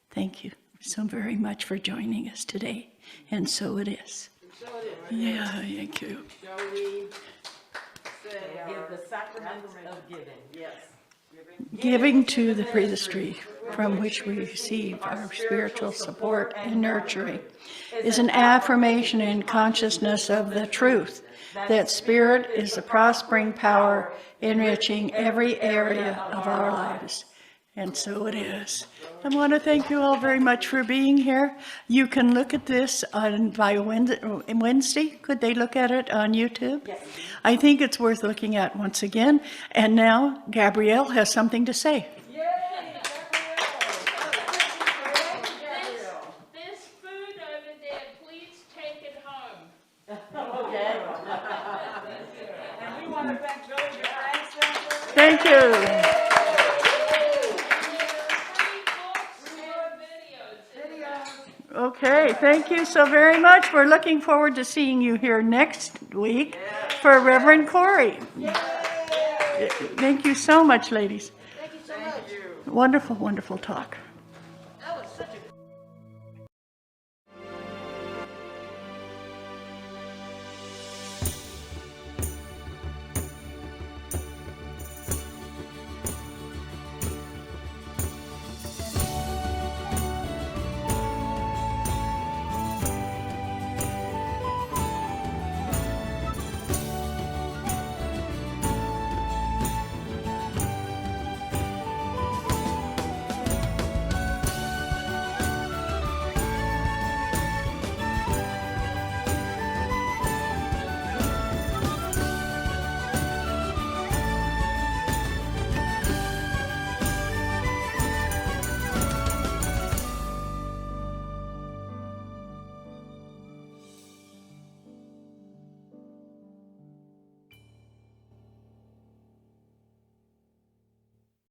Speaker 2: Thank you so very much for joining us today. And so it is. Yeah, thank you.
Speaker 4: Shall we give the sacrament of giving? Yes.
Speaker 2: Giving to the ministry from which we receive our spiritual support and nurturing is an affirmation and consciousness of the truth that Spirit is the prospering power enriching every area of our lives. And so it is. I want to thank you all very much for being here. You can look at this by Wednesday. Could they look at it on YouTube? Yes. I think it's worth looking at once again. And now Gabrielle has something to say.
Speaker 7: This food over there, please take it home.
Speaker 4: Okay. And we want to thank Billy the Frank.
Speaker 2: Thank you. Okay, thank you so very much. We're looking forward to seeing you here next week for Reverend Corey. Thank you so much, ladies.
Speaker 3: Thank you so much.
Speaker 2: Wonderful, wonderful talk.